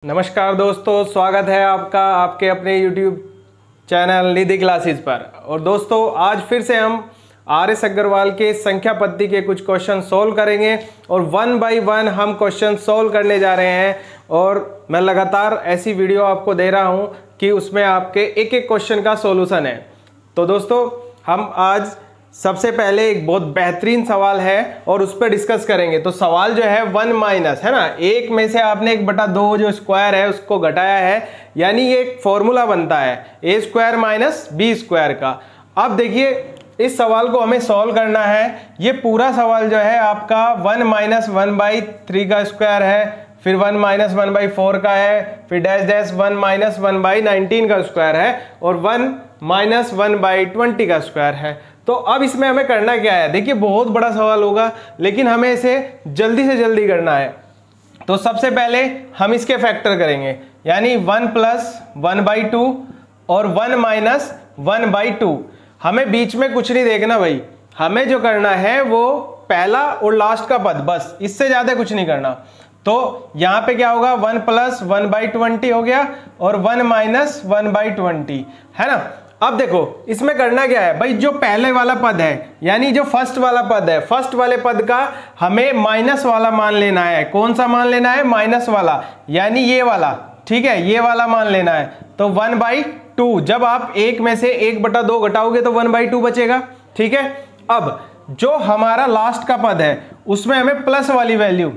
नमस्कार दोस्तों, स्वागत है आपका आपके अपने YouTube चैनल निधि क्लासेस पर। और दोस्तों आज फिर से हम आर.एस. अग्रवाल के संख्या पद्धति के कुछ क्वेश्चन सोल्व करेंगे और वन बाय वन हम क्वेश्चन सोल्व करने जा रहे हैं। और मैं लगातार ऐसी वीडियो आपको दे रहा हूं कि उसमें आपके एक एक क्वेश्चन का सॉल्यूशन है। तो दोस्तों हम आज सबसे पहले एक बहुत बेहतरीन सवाल है और उस पर डिस्कस करेंगे। तो सवाल जो है वन माइनस है ना, एक में से आपने 1/2 जो स्क्वायर है उसको घटाया है, यानी ये एक फॉर्मूला बनता है ए स्क्वायर माइनस बी स्क्वायर का। अब देखिए इस सवाल को हमें सॉल्व करना है। ये पूरा सवाल जो है आपका 1 माइनस 1/3 का स्क्वायर है, फिर 1 माइनस 1/4 का है, फिर डैश डैश 1 माइनस 1/19 का स्क्वायर है और 1 माइनस 1/20 का स्क्वायर है। तो अब इसमें हमें करना क्या है, देखिए बहुत बड़ा सवाल होगा लेकिन हमें इसे जल्दी से जल्दी करना है। तो सबसे पहले हम इसके फैक्टर करेंगे, यानी 1 प्लस 1/2 और 1 माइनस 1/2। हमें बीच में कुछ नहीं देखना भाई, हमें जो करना है वो पहला और लास्ट का पद, बस इससे ज्यादा कुछ नहीं करना। तो यहां पे क्या होगा, 1 प्लस 1/20 हो गया और 1 माइनस 1/20 है ना। अब देखो इसमें करना क्या है भाई, जो पहले वाला पद है यानी जो फर्स्ट वाला पद है, फर्स्ट वाले पद का हमें माइनस वाला मान लेना है। कौन सा मान लेना है, माइनस वाला, यानी ये वाला, ठीक है, ये वाला मान लेना है। तो 1/2, जब आप एक में से 1/2 घटाओगे तो 1/2 बचेगा, ठीक है। अब जो हमारा लास्ट का पद है उसमें हमें प्लस वाली वैल्यू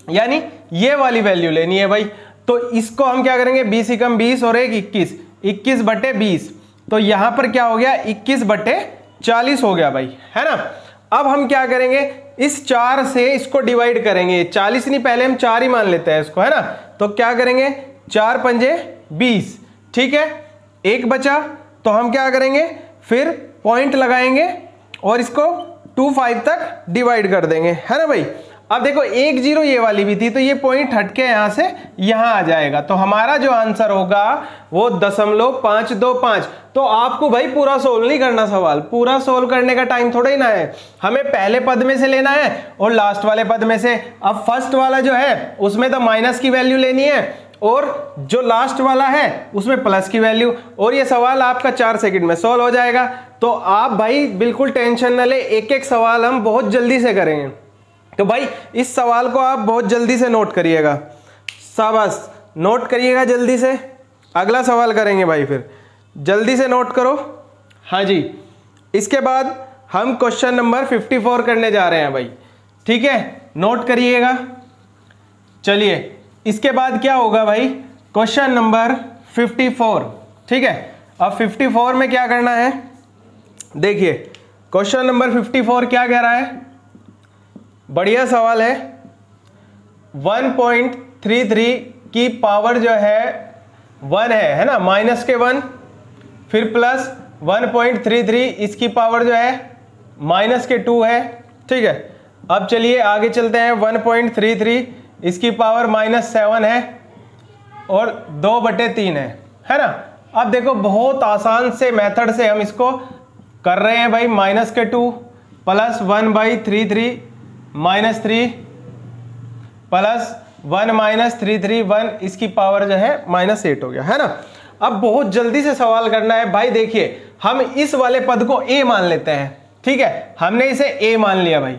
यानी ये वाली वैल्यू लेनी है भाई। तो इसको हम क्या करेंगे, 20 × 20 और 1 21, 21/20। तो यहां पर क्या हो गया, 21/40 हो गया भाई, है ना। अब हम क्या करेंगे, इस 4 से इसको डिवाइड करेंगे। 40 नहीं, पहले हम 4 ही मान लेते हैं इसको, है ना। तो क्या करेंगे, 4 × 20, ठीक है, 1 बचा। तो हम क्या करेंगे, फिर पॉइंट लगाएंगे और इसको 25 तक डिवाइड कर देंगे, है ना भाई। अब देखो 1 0 ये वाली भी थी, तो ये पॉइंट हटके यहां से यहां आ जाएगा। तो हमारा जो आंसर होगा वो 0.525। तो आपको भाई पूरा सोल्व नहीं करना, सवाल पूरा सोल्व करने का टाइम थोड़ा ही ना है, हमें पहले पद में से लेना है और लास्ट वाले पद में से। अब फर्स्ट वाला जो है उसमें तो माइनस की वैल्यू लेनी है और जो लास्ट वाला है उसमें प्लस की वैल्यू, और ये सवाल आपका 4 सेकंड में सोल्व हो जाएगा। तो आप भाई बिल्कुल टेंशन न ले, एक एक सवाल हम बहुत जल्दी से करेंगे। तो भाई इस सवाल को आप बहुत जल्दी से नोट करिएगा, शाबाश, नोट करिएगा जल्दी से। अगला सवाल करेंगे भाई, फिर जल्दी से नोट करो। हाँ जी, इसके बाद हम क्वेश्चन नंबर 54 करने जा रहे हैं भाई, ठीक है, नोट करिएगा। चलिए इसके बाद क्या होगा भाई, क्वेश्चन नंबर 54, ठीक है। अब 54 में क्या करना है, देखिए क्वेश्चन नंबर 54 क्या कह रहा है, बढ़िया सवाल है। 1.33 की पावर जो है 1 है ना, माइनस के 1, फिर प्लस 1.33 इसकी पावर जो है माइनस के 2 है, ठीक है। अब चलिए आगे चलते हैं, 1.33 इसकी पावर -7 है और 2/3 है ना। अब देखो बहुत आसान से मेथड से हम इसको कर रहे हैं भाई, माइनस के 2 प्लस 1/33 -3 प्लस 1 - 331 इसकी पावर जो है -8 हो गया, है ना। अब बहुत जल्दी से सवाल करना है भाई। देखिए हम इस वाले पद को a मान लेते हैं, ठीक है, हमने इसे a मान लिया भाई,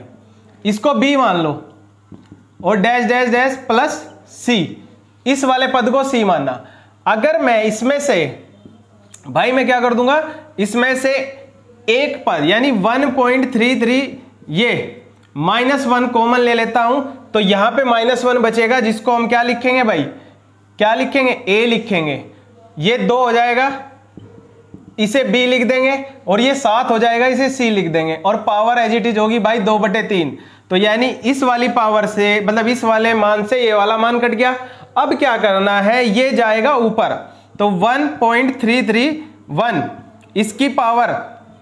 इसको b मान लो और dash dash dash plus c, इस वाले पद को c मानना। अगर मैं इसमें से भाई मैं क्या कर दूंगा, इसमें से एक पद यानी 1.33 ये -1 कॉमन ले लेता हूं, तो यहां पे -1 बचेगा, जिसको हम क्या लिखेंगे भाई, क्या लिखेंगे, a लिखेंगे। ये 2 हो जाएगा, इसे b लिख देंगे और ये 7 हो जाएगा, इसे c लिख देंगे और पावर एज इट इज होगी भाई 2/3। तो यानी इस वाली पावर से, मतलब इस वाले मान से ये वाला मान कट गया। अब क्या करना है, ये जाएगा ऊपर, तो 1.331 इसकी पावर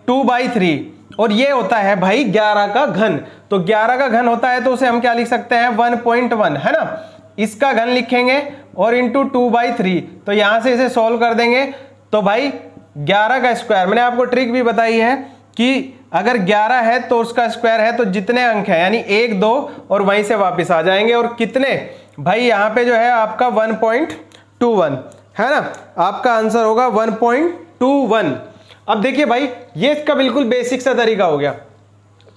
2/3 और ये होता है भाई 11 का घन। तो 11 का घन होता है तो उसे हम क्या लिख सकते हैं, 1.1, है ना। इसका घन लिखेंगे और इंटू 2/3, तो यहां से इसे सॉल्व कर देंगे। तो भाई 11 का स्क्वायर, मैंने आपको ट्रिक भी बताई है कि अगर 11 है तो उसका स्क्वायर है तो जितने अंक है यानी 1 2 और वहीं से वापस आ जाएंगे, और कितने भाई यहाँ पे जो है आपका 1.21 है ना, आपका आंसर होगा 1.21। अब देखिए भाई, ये इसका बिल्कुल बेसिक सा तरीका हो गया।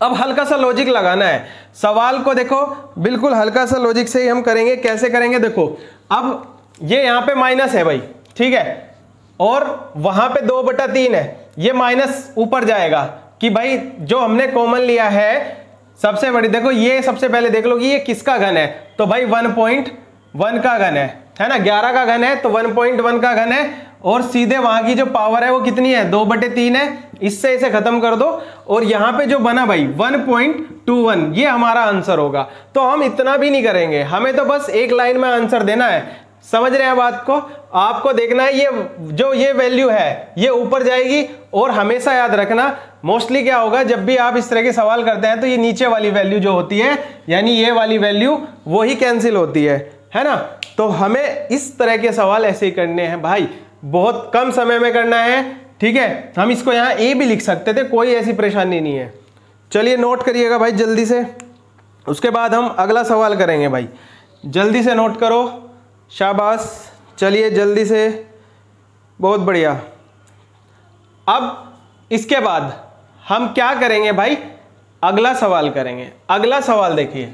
अब हल्का सा लॉजिक लगाना है सवाल को, देखो बिल्कुल हल्का सा लॉजिक से ही हम करेंगे। कैसे करेंगे, देखो अब ये यहाँ पे माइनस है भाई, ठीक है, और वहां पे 2/3 है, ये माइनस ऊपर जाएगा कि भाई जो हमने कॉमन लिया है सबसे बड़ी, देखो ये सबसे पहले देख लो कि ये किसका घन है, तो भाई 1.1 का घन है ना, 11 का घन है तो 1.1 का घन है, और सीधे वहां की जो पावर है वो कितनी है, 2/3 है, इससे इसे खत्म कर दो, और यहां पे जो बना भाई 1.21, ये हमारा आंसर होगा। तो हम इतना भी नहीं करेंगे, हमें तो बस एक लाइन में आंसर देना है। समझ रहे हैं बात को, आपको देखना है ये जो ये वैल्यू है ये ऊपर जाएगी, और हमेशा याद रखना मोस्टली क्या होगा जब भी आप इस तरह के सवाल करते हैं तो ये नीचे वाली वैल्यू जो होती है, यानी ये वाली वैल्यू वो ही कैंसिल होती है ना। तो हमें इस तरह के सवाल ऐसे ही करने हैं भाई, बहुत कम समय में करना है, ठीक है। हम इसको यहाँ ए भी लिख सकते थे, कोई ऐसी परेशानी नहीं है। चलिए नोट करिएगा भाई जल्दी से, उसके बाद हम अगला सवाल करेंगे भाई, जल्दी से नोट करो, शाबाश। चलिए जल्दी से, बहुत बढ़िया। अब इसके बाद हम क्या करेंगे भाई, अगला सवाल करेंगे। अगला सवाल देखिए,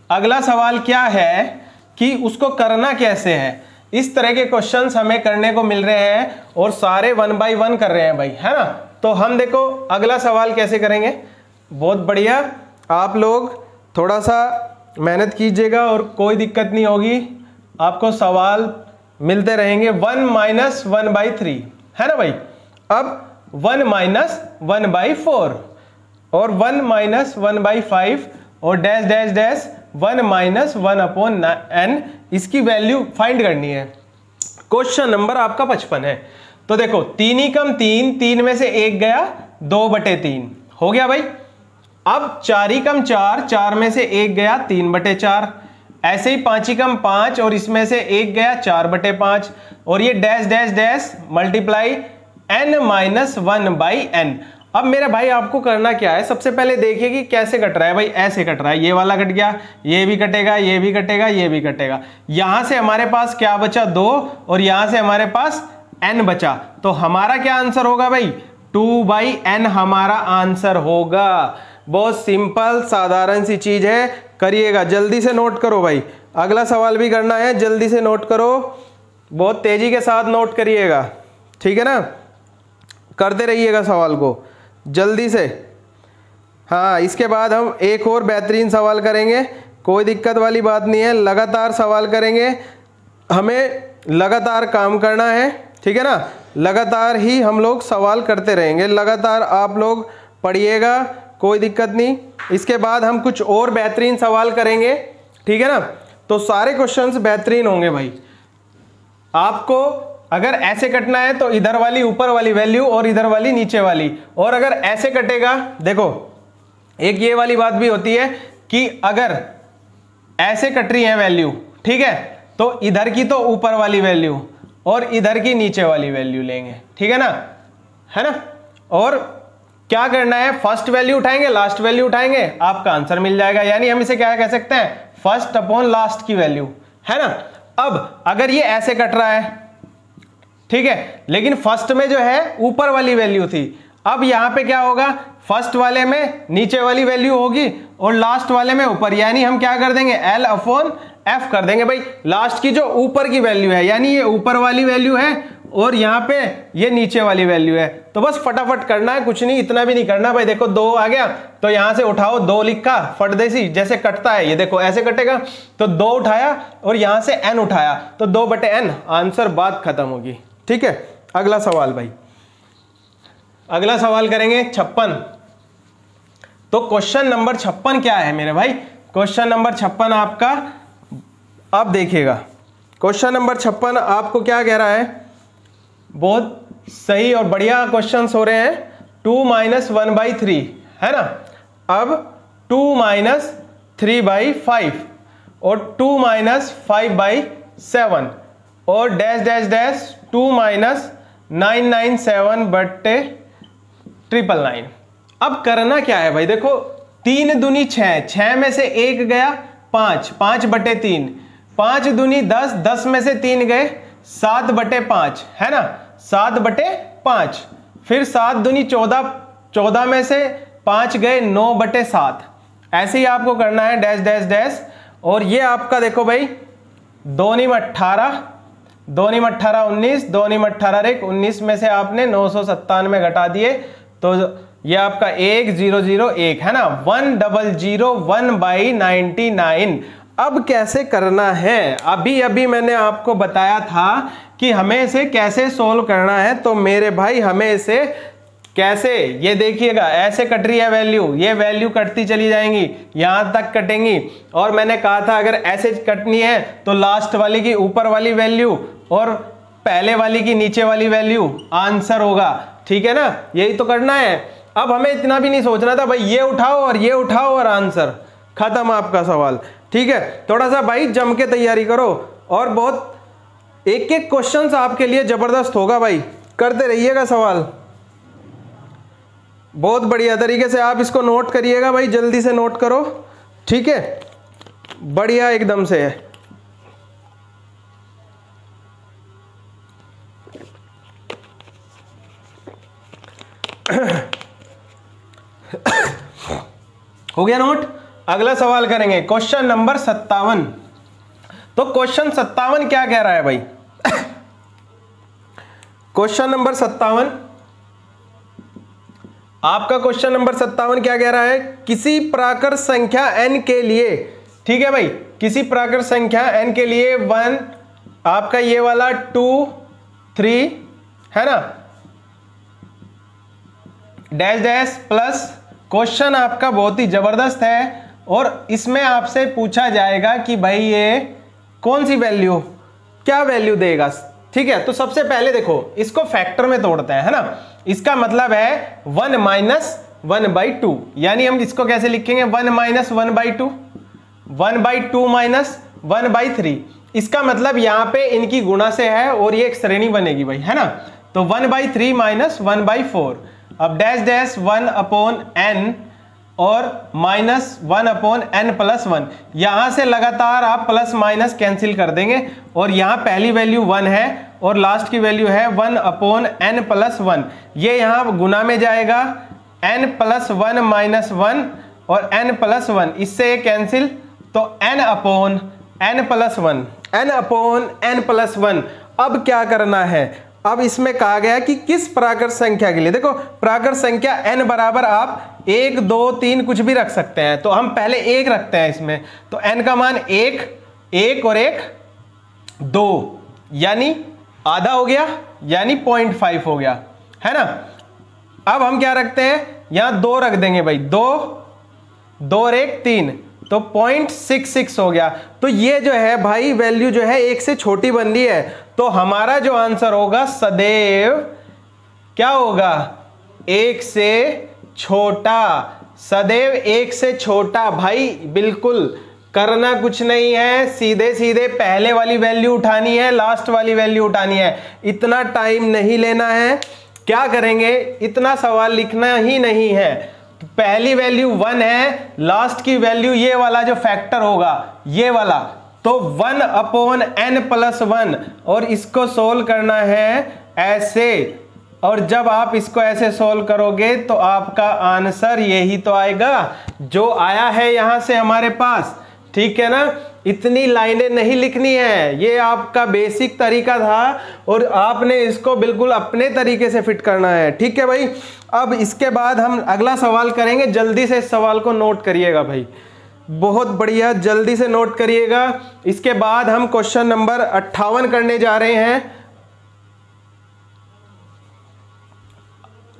अगला सवाल क्या है कि उसको करना कैसे है। इस तरह के क्वेश्चंस हमें करने को मिल रहे हैं और सारे 1 बाय 1 कर रहे हैं भाई, है ना। तो हम देखो अगला सवाल कैसे करेंगे, बहुत बढ़िया। आप लोग थोड़ा सा मेहनत कीजिएगा और कोई दिक्कत नहीं होगी, आपको सवाल मिलते रहेंगे। 1 - 1/3 है ना भाई। अब 1 - 1/4 और 1 - 1/5 और डैश डैश डैश 1 - 1/n, इसकी वैल्यू फाइंड करनी है। क्वेश्चन नंबर आपका 55 है। तो देखो 3 × 3, 3 में से 1 गया, 2/3 हो गया भाई। अब 4 × 4, 4 में से 1 गया, 3/4। ऐसे ही 5 × 5 और इसमें से 1 गया, 4/5, और ये dash dash dash multiply n - 1/n। अब मेरे भाई आपको करना क्या है, सबसे पहले देखिए कि कैसे कट रहा है भाई। ऐसे कट रहा है, ये वाला कट गया, ये भी कटेगा, ये भी कटेगा, ये भी कटेगा। यहां से हमारे पास क्या बचा, 2, और यहां से हमारे पास n बचा। तो हमारा क्या आंसर होगा भाई, 2/n हमारा आंसर होगा। बहुत सिंपल साधारण सी चीज है, करिएगा। जल्दी से नोट करो भाई, अगला सवाल भी करना है, जल्दी से नोट करो, बहुत तेजी के साथ नोट करिएगा, ठीक है ना। करते रहिएगा सवाल को जल्दी से। हाँ, इसके बाद हम एक और बेहतरीन सवाल करेंगे, कोई दिक्कत वाली बात नहीं है, लगातार सवाल करेंगे, हमें लगातार काम करना है, ठीक है ना। लगातार ही हम लोग सवाल करते रहेंगे, लगातार आप लोग पढ़िएगा, कोई दिक्कत नहीं। इसके बाद हम कुछ और बेहतरीन सवाल करेंगे, ठीक है ना। तो सारे क्वेश्चंस बेहतरीन होंगे भाई। आपको अगर ऐसे कटना है तो इधर वाली ऊपर वाली वैल्यू और इधर वाली नीचे वाली, और अगर ऐसे कटेगा, देखो एक ये वाली बात भी होती है कि अगर ऐसे कट रही है वैल्यू, ठीक है, तो इधर की तो ऊपर वाली वैल्यू और इधर की नीचे वाली वैल्यू लेंगे, ठीक है ना, है ना। और क्या करना है, फर्स्ट वैल्यू उठाएंगे, लास्ट वैल्यू उठाएंगे, आपका आंसर मिल जाएगा। यानी हम इसे क्या कह सकते हैं, फर्स्ट अपॉन लास्ट की वैल्यू, है ना। अब अगर ये ऐसे कट रहा है, ठीक है, लेकिन फर्स्ट में जो है ऊपर वाली वैल्यू थी, अब यहां पे क्या होगा, फर्स्ट वाले में नीचे वाली वैल्यू होगी और लास्ट वाले में ऊपर, यानी हम क्या कर देंगे, L/F कर देंगे भाई। लास्ट की जो ऊपर की वैल्यू है, यानी ये ऊपर वाली वैल्यू है और यहाँ पे ये नीचे वाली वैल्यू है। तो बस फटाफट करना है, कुछ नहीं, इतना भी नहीं करना भाई। देखो 2 आ गया तो यहां से उठाओ, 2 लिखा, फटदेसी जैसे कटता है ये, देखो ऐसे कटेगा, तो 2 उठाया और यहां से n उठाया, तो 2/n आंसर, बात खत्म होगी, ठीक है। अगला सवाल भाई, अगला सवाल करेंगे 56। तो क्वेश्चन नंबर 56 क्या है मेरे भाई, क्वेश्चन नंबर 56 आपका, अब देखिएगा क्वेश्चन नंबर 56 आपको क्या कह रहा है, बहुत सही और बढ़िया क्वेश्चंस हो रहे हैं। 2 - 1/3 है ना। अब 2 - 3/5 और 2 - 5/7 और डैश डैश डैश 2 - 997/999। अब करना क्या है भाई, देखो 3 दूनी 6, 6 में से 1 गया, 5, 5/3, 5 दूनी 10, 10 में से 3 गए 7/5 है ना, 7/5। फिर 7 दूनी 14, 14 में से 5 गए 9/7। ऐसे ही आपको करना है डैश डैश डैश। और ये आपका देखो भाई 2 नीम 18, 2 नीम 18 19, 2 नीम 18 19 में से आपने 997 घटा दिए तो ये आपका 1001 है ना, 1001/99। अब कैसे करना है, अभी मैंने आपको बताया था कि हमें इसे कैसे सोल्व करना है। तो मेरे भाई हमें इसे कैसे, ये देखिएगा ऐसे कट रही है वैल्यू, ये वैल्यू कटती चली जाएंगी, यहां तक कटेंगी। और मैंने कहा था अगर ऐसे कटनी है तो लास्ट वाली की ऊपर वाली वैल्यू और पहले वाली की नीचे वाली वैल्यू आंसर होगा, ठीक है ना, यही तो करना है। अब हमें इतना भी नहीं सोचना था भाई ये उठाओ और ये उठाओ और आंसर खत्म आपका सवाल, ठीक है। थोड़ा सा भाई जम के तैयारी करो और बहुत एक एक क्वेश्चन आपके लिए जबरदस्त होगा भाई, करते रहिएगा सवाल, बहुत बढ़िया तरीके से आप इसको नोट करिएगा भाई, जल्दी से नोट करो, ठीक है, बढ़िया एकदम से। हो गया नोट। अगला सवाल करेंगे क्वेश्चन नंबर 57। तो क्वेश्चन 57 क्या कह रहा है भाई? क्वेश्चन नंबर 57, आपका क्वेश्चन नंबर 57 क्या कह रहा है? किसी प्राकृत संख्या n के लिए, ठीक है भाई, किसी प्राकृत संख्या n के लिए 1 आपका ये वाला 2 3 है ना डैश डैश प्लस। क्वेश्चन आपका बहुत ही जबरदस्त है और इसमें आपसे पूछा जाएगा कि भाई ये कौन सी वैल्यू, क्या वैल्यू देगा, ठीक है। तो सबसे पहले देखो इसको फैक्टर में तोड़ते हैं, है ना। इसका मतलब है 1 - 1/2, यानी हम इसको कैसे लिखेंगे 1 - 1/2, 1/2 - 1/3। इसका मतलब यहाँ पे इनकी गुणा से है और ये एक श्रेणी बनेगी भाई, है ना। तो 1/3 - 1/4। अब डैश डैश 1/n और -1/n+1, यहां से लगातार आप प्लस माइनस कैंसिल कर देंगे और यहां पहली वैल्यू 1 है और लास्ट की वैल्यू है 1/n+1। ये यहां गुना में जाएगा n+1 - 1 और n+1, इससे ये कैंसिल, तो n/n+1। अब क्या करना है, अब इसमें कहा गया कि किस प्राकृत संख्या के लिए, देखो प्राकृत संख्या n बराबर आप 1 2 3 कुछ भी रख सकते हैं, तो हम पहले 1 रखते हैं इसमें, तो n का मान 1 1 और 1 2, यानी आधा हो गया, यानी 0.5 हो गया, है ना। अब हम क्या रखते हैं, यहां 2 रख देंगे भाई, 2 2 और 1 3, तो 0.66 हो गया। तो ये जो है भाई वैल्यू जो है 1 से छोटी बन रही है, तो हमारा जो आंसर होगा सदैव क्या होगा, 1 से छोटा, सदैव 1 से छोटा। भाई बिल्कुल करना कुछ नहीं है, सीधे सीधे पहले वाली वैल्यू उठानी है, लास्ट वाली वैल्यू उठानी है, इतना टाइम नहीं लेना है। क्या करेंगे, इतना सवाल लिखना ही नहीं है। पहली वैल्यू 1 है, लास्ट की वैल्यू ये वाला जो फैक्टर होगा ये वाला, तो 1/n+1, और इसको सोल्व करना है ऐसे, और जब आप इसको ऐसे सोल्व करोगे तो आपका आंसर यही तो आएगा जो आया है यहां से हमारे पास, ठीक है ना। इतनी लाइनें नहीं लिखनी है, ये आपका बेसिक तरीका था और आपने इसको बिल्कुल अपने तरीके से फिट करना है, ठीक है भाई। अब इसके बाद हम अगला सवाल करेंगे, जल्दी से इस सवाल को नोट करिएगा भाई, बहुत बढ़िया, जल्दी से नोट करिएगा। इसके बाद हम क्वेश्चन नंबर 58 करने जा रहे हैं।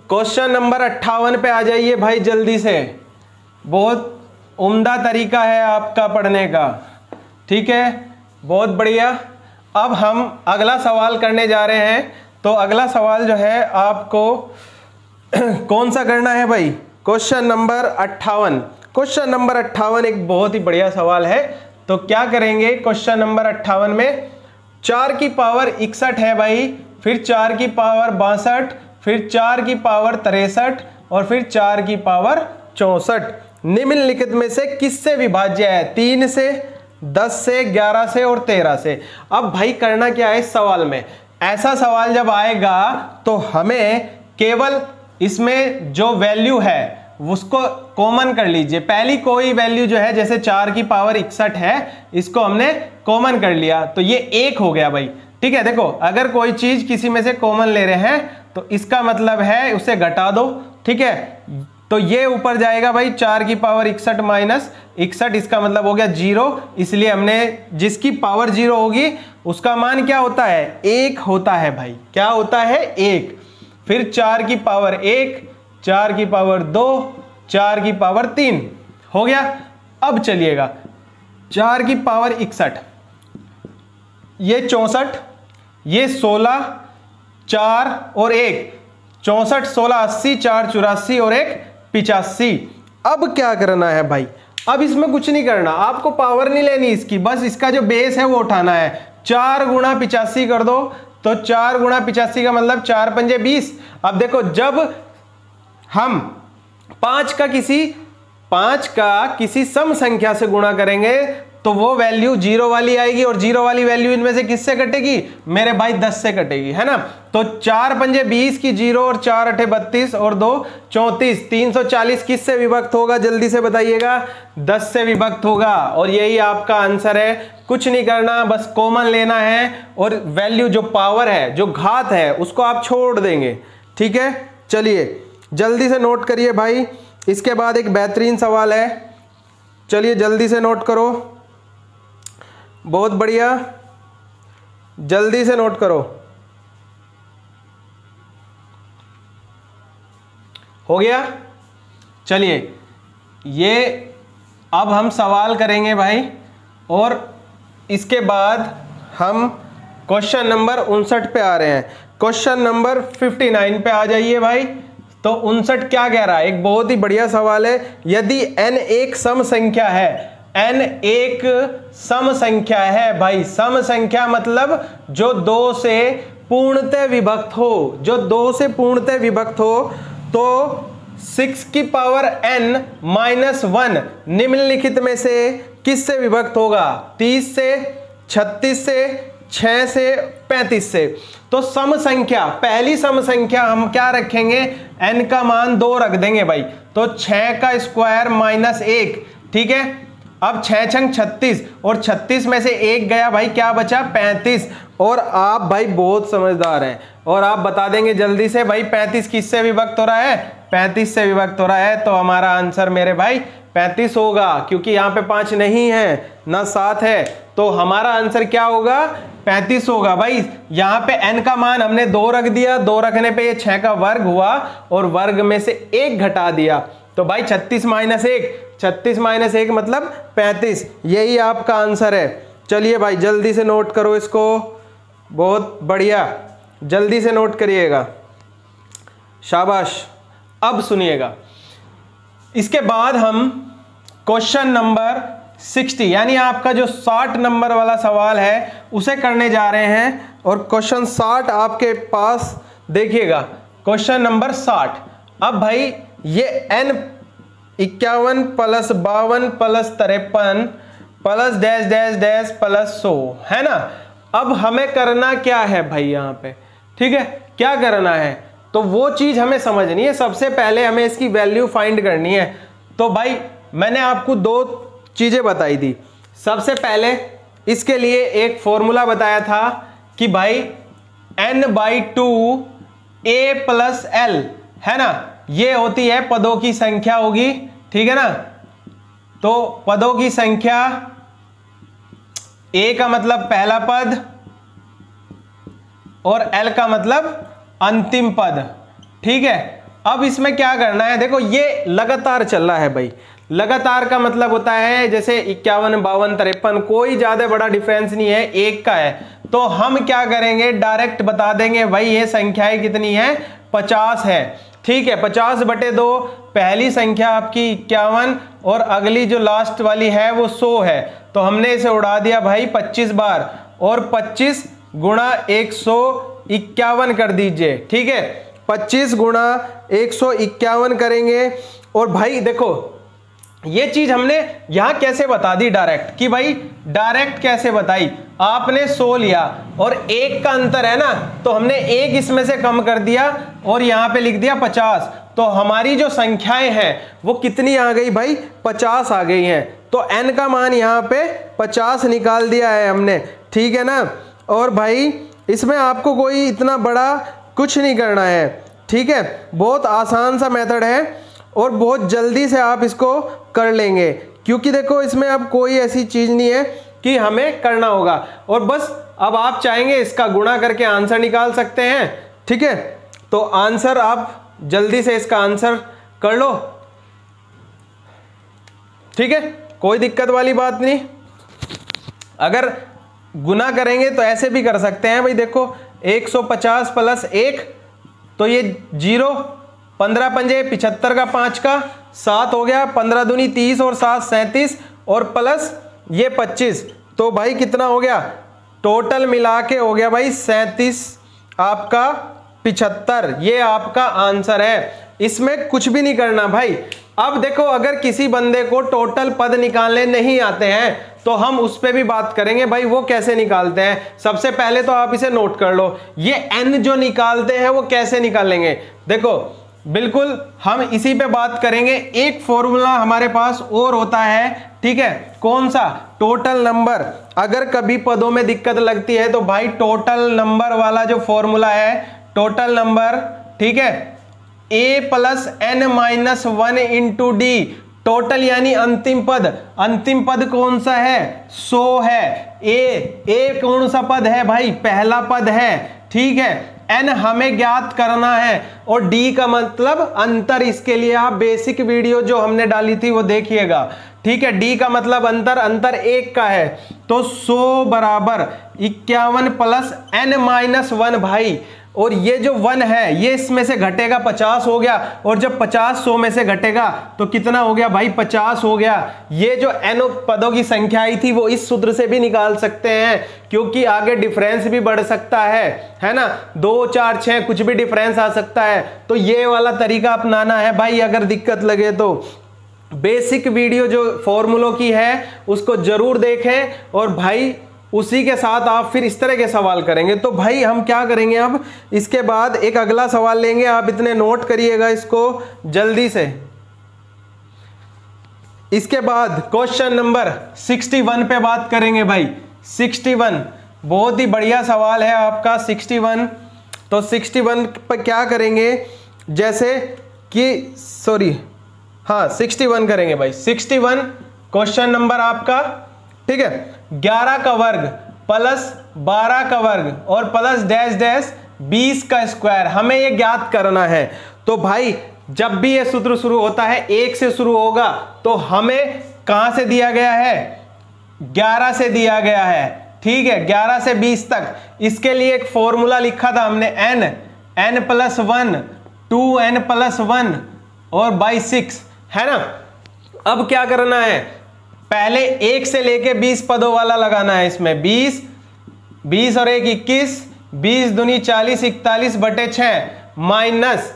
क्वेश्चन नंबर 58 पे आ जाइए भाई जल्दी से, बहुत उम्दा तरीका है आपका पढ़ने का, ठीक है, बहुत बढ़िया। अब हम अगला सवाल करने जा रहे हैं, तो अगला सवाल जो है आपको कौन सा करना है भाई, क्वेश्चन नंबर 58। क्वेश्चन नंबर 58 एक बहुत ही बढ़िया सवाल है। तो क्या करेंगे क्वेश्चन नंबर 58 में, 4 की पावर 61 है भाई, फिर 4 की पावर 62, फिर 4 की पावर 63 और फिर 4 की पावर 64 निम्नलिखित में से किससे विभाज्य है? 3 से, 10 से, 11 से और 13 से। अब भाई करना क्या है इस सवाल में, ऐसा सवाल जब आएगा तो हमें केवल इसमें जो वैल्यू है उसको कॉमन कर लीजिए। पहली कोई वैल्यू जो है, जैसे 4 की पावर 61 है, इसको हमने कॉमन कर लिया तो ये 1 हो गया भाई। ठीक है, देखो अगर कोई चीज किसी में से कॉमन ले रहे हैं तो इसका मतलब है उसे घटा दो। ठीक है, तो ये ऊपर जाएगा भाई 4 की पावर 61 माइनस 61, इसका मतलब हो गया 0। इसलिए हमने जिसकी पावर 0 होगी उसका मान क्या होता है, 1 होता है भाई। क्या होता है, 1। फिर 4 की पावर 1, 4 की पावर 2, 4 की पावर 3 हो गया। अब चलिएगा 4 की पावर 61, ये 64, ये 16, 4 और 1, 64, 16, 80, 4 84 और 1 85। अब क्या करना है भाई, अब इसमें कुछ नहीं करना, आपको पावर नहीं लेनी इसकी, बस इसका जो बेस है वो उठाना है। 4 गुणा 85 कर दो, तो 4 गुणा 85 का मतलब 4 पंजे 20। अब देखो जब हम 5 का किसी सम संख्या से गुणा करेंगे तो वो वैल्यू 0 वाली आएगी, और 0 वाली वैल्यू इनमें से किससे कटेगी, मेरे भाई 10 से कटेगी, है ना। तो 4 पंजे 20 की 0 और 4 अठे 32 और 2 34, 340 किससे विभक्त होगा, जल्दी से बताइएगा, 10 से विभक्त होगा। और यही आपका आंसर है। कुछ नहीं करना, बस कॉमन लेना है और वैल्यू जो पावर है, जो घात है, उसको आप छोड़ देंगे। ठीक है, चलिए जल्दी से नोट करिए भाई। इसके बाद एक बेहतरीन सवाल है, चलिए जल्दी से नोट करो, बहुत बढ़िया, जल्दी से नोट करो। हो गया, चलिए ये अब हम सवाल करेंगे भाई, और इसके बाद हम क्वेश्चन नंबर 59 पे आ रहे हैं। क्वेश्चन नंबर 59 पे आ जाइए भाई। तो 59 क्या कह रहा है, एक बहुत ही बढ़िया सवाल है। यदि n एक सम संख्या है, n एक सम संख्या है भाई, सम संख्या मतलब जो 2 से पूर्णतः विभक्त हो, जो 2 से पूर्णतः विभक्त हो, तो 6 की पावर n माइनस 1 निम्नलिखित में से किससे विभक्त होगा, 30 से, 36 से, 6 से, 35 से। तो सम संख्या, पहली सम संख्या हम क्या रखेंगे, n का मान 2 रख देंगे भाई। तो 6 का स्क्वायर माइनस 1, ठीक है। अब 6 छंग 36, और 36 में से 1 गया भाई, क्या बचा, 35। और आप भाई बहुत समझदार हैं, और आप बता देंगे जल्दी से भाई 35 किससे विभक्त हो रहा है, 35 से विभक्त हो रहा है। तो हमारा आंसर मेरे भाई 35 होगा, क्योंकि यहाँ पे 5 नहीं है ना 7 है, तो हमारा आंसर क्या होगा, 35 होगा भाई। यहाँ पे n का मान हमने 2 रख दिया, 2 रखने पे ये 6 का वर्ग हुआ, और वर्ग में से 1 घटा दिया, तो भाई 36 माइनस 1, 36 माइनस 1 मतलब 35। यही आपका आंसर है। चलिए भाई जल्दी से नोट करो इसको, बहुत बढ़िया, जल्दी से नोट करिएगा, शाबाश। अब सुनिएगा, इसके बाद हम क्वेश्चन नंबर 60 यानी आपका जो 60 नंबर वाला सवाल है उसे करने जा रहे हैं। और क्वेश्चन 60 आपके पास देखिएगा, क्वेश्चन नंबर 60। अब भाई ये n 51 plus 52 plus 53 plus dash dash dash plus 100 है ना। अब हमें करना क्या है भाई यहाँ पे, ठीक है, क्या करना है, तो वो चीज हमें समझनी है। सबसे पहले हमें इसकी वैल्यू फाइंड करनी है। तो भाई मैंने आपको 2 चीजें बताई थी। सबसे पहले इसके लिए एक फॉर्मूला बताया था कि भाई n/2 a प्लस l है ना, ये होती है पदों की संख्या होगी, ठीक है ना। तो पदों की संख्या, a का मतलब पहला पद और l का मतलब अंतिम पद, ठीक है। अब इसमें क्या करना है, देखो ये लगातार चल रहा है भाई। लगातार का मतलब होता है जैसे 51, 52, 53, कोई ज्यादा बड़ा डिफरेंस नहीं है, 1 का है। तो हम क्या करेंगे, डायरेक्ट बता देंगे भाई ये संख्याएं कितनी है, 50 है, ठीक है। 50/2, पहली संख्या आपकी 51 और अगली जो लास्ट वाली है वो 100 है। तो हमने इसे उड़ा दिया भाई 25 बार, और 25 गुणा 151 कर दीजिए, ठीक है। 25 गुणा 151 करेंगे, और भाई देखो ये चीज हमने यहां कैसे बता दी डायरेक्ट, कि भाई डायरेक्ट कैसे बताई, आपने 100 लिया और 1 का अंतर है ना, तो हमने 1 इसमें से कम कर दिया और यहां पे लिख दिया 50। तो हमारी जो संख्याएं हैं वो कितनी आ गई भाई, 50 आ गई हैं। तो n का मान यहाँ पे 50 निकाल दिया है हमने, ठीक है ना। और भाई इसमें आपको कोई इतना बड़ा कुछ नहीं करना है, ठीक है, बहुत आसान सा मेथड है और बहुत जल्दी से आप इसको कर लेंगे, क्योंकि देखो इसमें अब कोई ऐसी चीज़ नहीं है कि हमें करना होगा। और बस अब आप चाहेंगे इसका गुणा करके आंसर निकाल सकते हैं, ठीक है। तो आंसर आप जल्दी से इसका आंसर कर लो, ठीक है, कोई दिक्कत वाली बात नहीं। अगर गुना करेंगे तो ऐसे भी कर सकते हैं भाई, देखो 150 प्लस 1 तो ये 0, 15 पंजे 75 का 5 का 7 हो गया, 15 दूनी 30 और 7 37 और प्लस ये 25, तो भाई कितना हो गया, टोटल मिला के हो गया भाई 37 आपका 75। ये आपका आंसर है, इसमें कुछ भी नहीं करना भाई। अब देखो अगर किसी बंदे को टोटल पद निकालने नहीं आते हैं तो हम उस पर भी बात करेंगे भाई, वो कैसे निकालते हैं। सबसे पहले तो आप इसे नोट कर लो, ये n जो निकालते हैं वो कैसे निकालेंगे। देखो बिल्कुल हम इसी पे बात करेंगे। एक फॉर्मूला हमारे पास और होता है, ठीक है, कौन सा, टोटल नंबर। अगर कभी पदों में दिक्कत लगती है तो भाई टोटल नंबर वाला जो फॉर्मूला है, टोटल नंबर, ठीक है, a plus n minus 1 into D, total यानी अंतिम पद। अंतिम पद कौन सा है, 100 है। a कौन सा पद है भाई, पहला पद है, ठीक है। n हमें ज्ञात करना है और d का मतलब अंतर। इसके लिए आप बेसिक वीडियो जो हमने डाली थी वो देखिएगा, ठीक है। d का मतलब अंतर, अंतर 1 का है, तो 100 बराबर 51 प्लस n माइनस 1 भाई। और ये जो 1 है ये इसमें से घटेगा 50 हो गया, और जब 50 100 में से घटेगा तो कितना हो गया भाई, 50 हो गया। ये जो n पदों की संख्या आई थी वो इस सूत्र से भी निकाल सकते हैं, क्योंकि आगे डिफरेंस भी बढ़ सकता है ना, 2 4 6 कुछ भी डिफरेंस आ सकता है। तो ये वाला तरीका अपनाना है भाई, अगर दिक्कत लगे तो। बेसिक वीडियो जो फॉर्मूलों की है उसको जरूर देखें और भाई उसी के साथ आप फिर इस तरह के सवाल करेंगे। तो भाई हम क्या करेंगे, अब इसके बाद एक अगला सवाल लेंगे, आप इतने नोट करिएगा इसको जल्दी से। इसके बाद क्वेश्चन नंबर 61 पे बात करेंगे भाई। 61 बहुत ही बढ़िया सवाल है आपका 61। तो 61 पर क्या करेंगे, जैसे कि 61 करेंगे भाई। 61 क्वेश्चन नंबर आपका, ठीक है, 11 का वर्ग प्लस 12 का वर्ग और प्लस डैश डैश 20 का स्क्वायर, हमें ये ज्ञात करना है। तो भाई जब भी ये सूत्र शुरू होता है 1 से शुरू होगा, तो हमें कहां से दिया गया है, 11 से दिया गया है, ठीक है, 11 से 20 तक। इसके लिए एक फॉर्मूला लिखा था हमने, n प्लस 1 2n प्लस 1 और बाई 6, है ना। अब क्या करना है, पहले 1 से लेके 20 पदों वाला लगाना है इसमें। 20 और 1 21, 20 दूनी 40, 41 बटे 6 माइनस।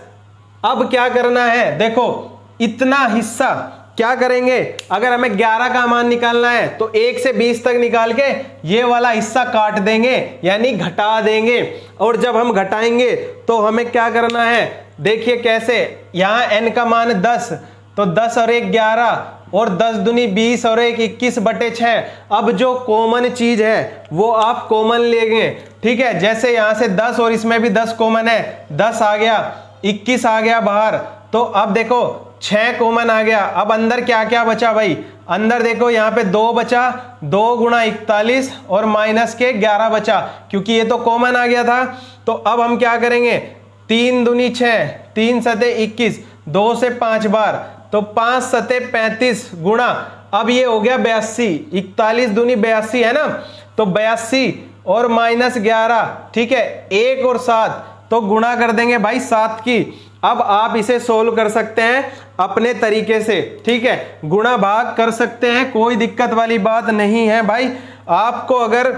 अब क्या करना है, देखो इतना हिस्सा क्या करेंगे, अगर हमें 11 का मान निकालना है तो 1 से 20 तक निकाल के ये वाला हिस्सा काट देंगे, यानी घटा देंगे। और जब हम घटाएंगे तो हमें क्या करना है, देखिए कैसे, यहां n का मान 10, तो 10 और 1 11 और 10 दूनी 20 और 1 21 बटे 6। अब जो कॉमन चीज है वो आप कॉमन लेंगे, ठीक है। जैसे यहां से 10 और इसमें भी 10 कॉमन है, 10 आ गया, 21 आ गया बाहर, तो अब देखो 6 कॉमन आ गया। अब अंदर क्या क्या बचा भाई, अंदर देखो यहाँ पे 2 बचा, 2 गुणा 41 और माइनस के 11 बचा, क्योंकि ये तो कॉमन आ गया था। तो अब हम क्या करेंगे, 3 दूनी 6, 3 सते 21, 2 से 5 बार, तो 5 सते 35 गुणा, अब ये हो गया 82, 41 दूनी 82 है ना, तो 82 और माइनस 11, ठीक है, 1 और 7, तो गुणा कर देंगे भाई 7 की। अब आप इसे सोल्व कर सकते हैं अपने तरीके से, ठीक है, गुणा भाग कर सकते हैं, कोई दिक्कत वाली बात नहीं है भाई। आपको अगर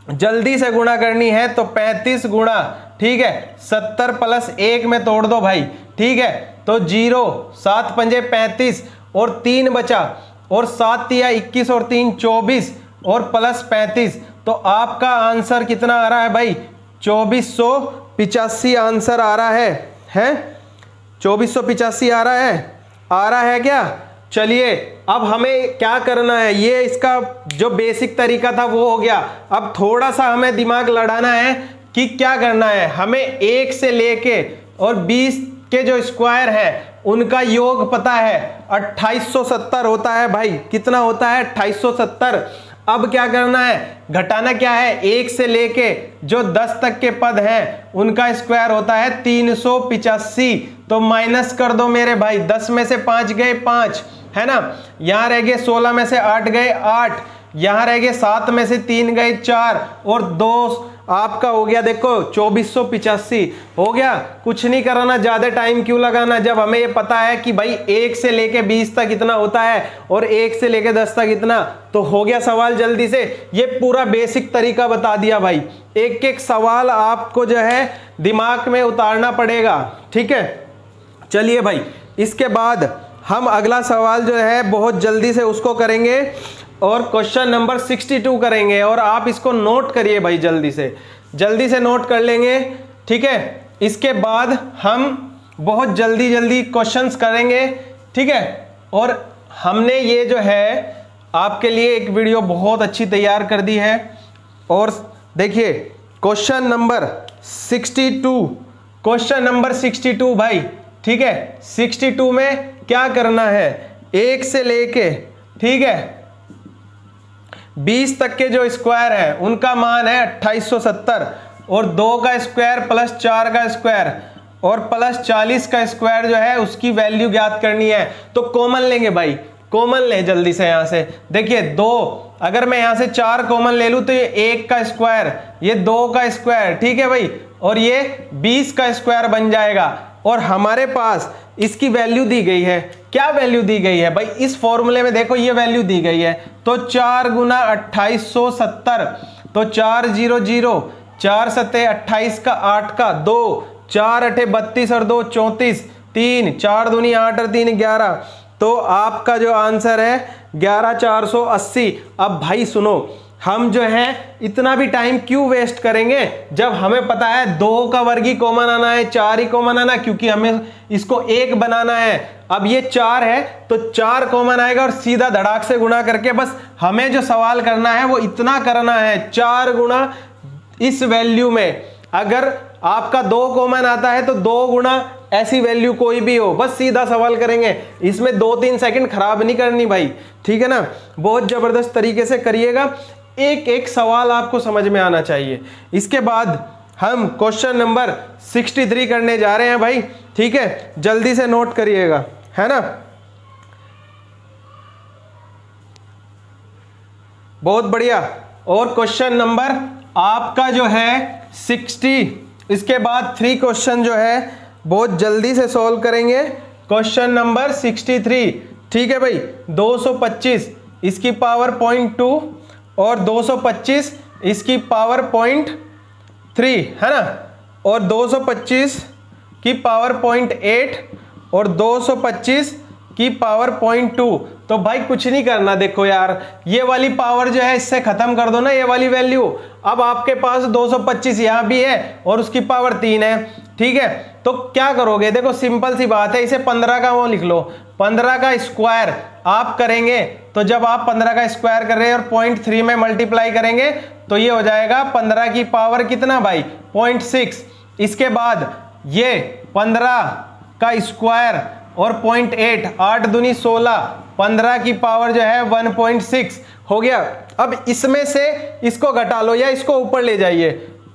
जल्दी से गुणा करनी है तो 35 गुणा, ठीक है, 70 प्लस 1 में तोड़ दो भाई, ठीक है, तो 0, 7 पंजे 35 और 3 बचा, और 7 तिया 21 और 3 24 और प्लस 35। तो आपका आंसर कितना आ रहा है भाई? 2485 आंसर आ रहा है 2485 आ रहा है क्या? चलिए अब हमें क्या करना है, ये इसका जो बेसिक तरीका था वो हो गया। अब थोड़ा सा हमें दिमाग लड़ाना है कि क्या करना है। हमें 1 से लेके और 20 के जो स्क्वायर है उनका योग पता है, 2870 होता है भाई। कितना होता है? 2870। अब क्या करना है? घटाना क्या है? 1 से लेके जो 10 तक के पद हैं उनका स्क्वायर होता है 385। तो माइनस कर दो मेरे भाई, 10 में से 5 गए 5, है ना। यहां रह गए 16 में से 8 गए 8, यहां रह गए 7 में से 3 गए 4 और 2 आपका हो गया। देखो 2485 हो गया। कुछ नहीं कराना, ज्यादा टाइम क्यों लगाना जब हमें ये पता है कि भाई 1 से लेके 20 तक इतना होता है और 1 से लेके 10 तक इतना। तो हो गया सवाल जल्दी से। ये पूरा बेसिक तरीका बता दिया भाई। एक एक सवाल आपको जो है दिमाग में उतारना पड़ेगा, ठीक है। चलिए भाई, इसके बाद हम अगला सवाल जो है बहुत जल्दी से उसको करेंगे और क्वेश्चन नंबर 62 करेंगे। और आप इसको नोट करिए भाई, जल्दी से नोट कर लेंगे, ठीक है। इसके बाद हम बहुत जल्दी क्वेश्चंस करेंगे, ठीक है। और हमने ये जो है आपके लिए एक वीडियो बहुत अच्छी तैयार कर दी है। और देखिए क्वेश्चन नंबर 62 भाई, ठीक है। 62 में क्या करना है? 1 से लेके, ठीक है, 20 तक के जो स्क्वायर है उनका मान है 2870 और 2 का स्क्वायर प्लस 4 का स्क्वायर और प्लस 40 का स्क्वायर जो है उसकी वैल्यू ज्ञात करनी है। तो कॉमन लेंगे भाई, कॉमन ले जल्दी से। यहां से देखिए 2, अगर मैं यहां से 4 कॉमन ले लूं तो ये 1 का स्क्वायर, ये 2 का स्क्वायर, ठीक है भाई, और ये 20 का स्क्वायर बन जाएगा। और हमारे पास इसकी वैल्यू दी गई है। क्या वैल्यू दी गई है भाई? इस फॉर्मूले में देखो ये वैल्यू दी गई है। तो 4 गुना 2870, तो 4 0 0, 4 सते 28 का 8 का 2, 4 अठे 32 और 2 34, 3 4 दूनी 8 और 3 11। तो आपका जो आंसर है 11480। अब भाई सुनो, हम जो है इतना भी टाइम क्यों वेस्ट करेंगे जब हमें पता है 2 का वर्ग ही कॉमन आना है, 4 ही कॉमन आना, क्योंकि हमें इसको 1 बनाना है। अब ये 4 है तो 4 कॉमन आएगा और सीधा धड़ाक से गुणा करके बस हमें जो सवाल करना है वो इतना करना है, 4 गुणा इस वैल्यू में। अगर आपका 2 कॉमन आता है तो 2 गुणा ऐसी वैल्यू कोई भी हो, बस सीधा सवाल करेंगे। इसमें 2-3 सेकंड खराब नहीं करनी भाई, ठीक है ना। बहुत जबरदस्त तरीके से करिएगा, एक एक सवाल आपको समझ में आना चाहिए। इसके बाद हम क्वेश्चन नंबर 63 करने जा रहे हैं भाई, ठीक है। जल्दी से नोट करिएगा, है ना। बहुत बढ़िया। और क्वेश्चन नंबर आपका जो है 60, इसके बाद 3 क्वेश्चन जो है बहुत जल्दी से सॉल्व करेंगे। क्वेश्चन नंबर 63, ठीक है भाई। 225 इसकी पावर 0.2 और 225 इसकी पावर 0.3, है ना, और 225 की पावर 0.8 और 225 की पावर 0.2। तो भाई कुछ नहीं करना, देखो यार ये वाली पावर जो है इससे खत्म कर दो ना, ये वाली वैल्यू। अब आपके पास 225 यहां भी है और उसकी पावर 3 है, ठीक है। तो क्या करोगे? देखो सिंपल सी बात है, इसे 15 का वो लिख लो, 15 का स्क्वायर आप करेंगे तो जब आप 15 का स्क्वायर कर रहे हैं और 0.3 में मल्टीप्लाई करेंगे तो ये हो जाएगा 15 की पावर कितना भाई? 0.6। इसके बाद ये 15 का स्क्वायर और 0.8, 8 दूनी 16, 15 की पावर जो है 1.6 हो गया। अब इसमें से इसको घटा लो या इसको ऊपर ले जाइए।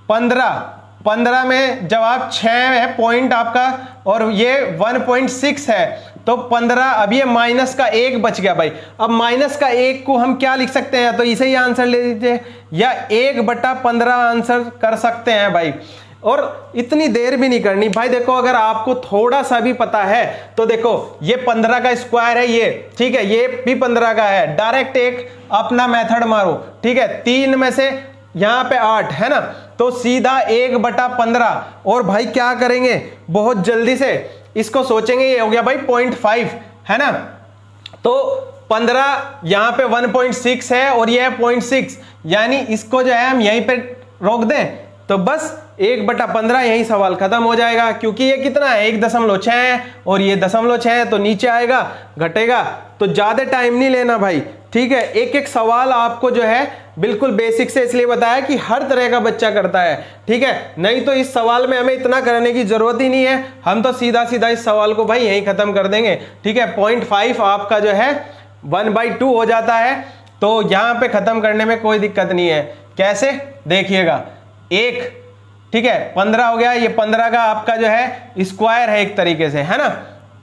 15 में जवाब 6 है पॉइंट आपका और ये 1.6 है, तो 15। अब ये माइनस का 1 बच गया भाई। अब माइनस का 1 को हम क्या लिख सकते हैं? तो इसे ही आंसर ले लीजिए या 1/15 आंसर कर सकते हैं भाई। और इतनी देर भी नहीं करनी भाई। देखो अगर आपको थोड़ा सा भी पता है तो देखो ये 15 का स्क्वायर है ये, ठीक है, ये भी 15 का है। डायरेक्ट एक अपना मेथड मारो, ठीक है। 3 में से यहां पे 8 है ना, तो सीधा 1/15। और भाई क्या करेंगे? बहुत जल्दी से इसको सोचेंगे। ये हो गया भाई 0.5, है ना। तो 15 यहाँ पे 1.6 है और ये है 0.6, यानी इसको जो है हम यहीं पे रोक दें तो बस 1/15 यही सवाल खत्म हो जाएगा, क्योंकि ये कितना है 1.6 है और ये 0.6 है, तो नीचे आएगा घटेगा। तो ज़्यादा टाइम नहीं लेना भाई, ठीक है। एक एक सवाल आपको जो है बिल्कुल बेसिक से इसलिए बताया कि हर तरह का बच्चा करता है, ठीक है। नहीं तो इस सवाल में हमें इतना करने की जरूरत ही नहीं है, हम तो सीधा सीधा इस सवाल को भाई यहीं खत्म कर देंगे, ठीक है। 0.5 आपका जो है 1/2 हो जाता है, तो यहाँ पे खत्म करने में कोई दिक्कत नहीं है। कैसे देखिएगा, एक, ठीक है, 15 हो गया, ये 15 का आपका जो है स्क्वायर है एक तरीके से, है ना।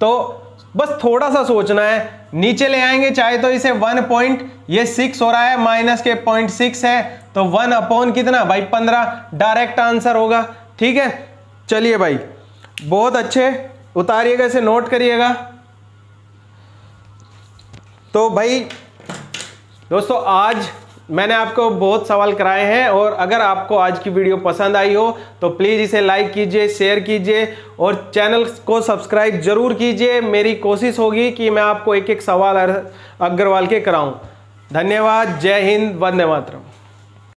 तो बस थोड़ा सा सोचना है, नीचे ले आएंगे चाहे तो इसे 1.6 हो रहा है, माइनस के 0.6 है, तो 1 कितना भाई 15 डायरेक्ट आंसर होगा, ठीक है। चलिए भाई बहुत अच्छे, उतारिएगा, इसे नोट करिएगा। तो भाई दोस्तों आज मैंने आपको बहुत सवाल कराए हैं, और अगर आपको आज की वीडियो पसंद आई हो तो प्लीज़ इसे लाइक कीजिए, शेयर कीजिए और चैनल को सब्सक्राइब जरूर कीजिए। मेरी कोशिश होगी कि मैं आपको एक एक सवाल अग्रवाल के कराऊं। धन्यवाद, जय हिंद, वंदे मातरम।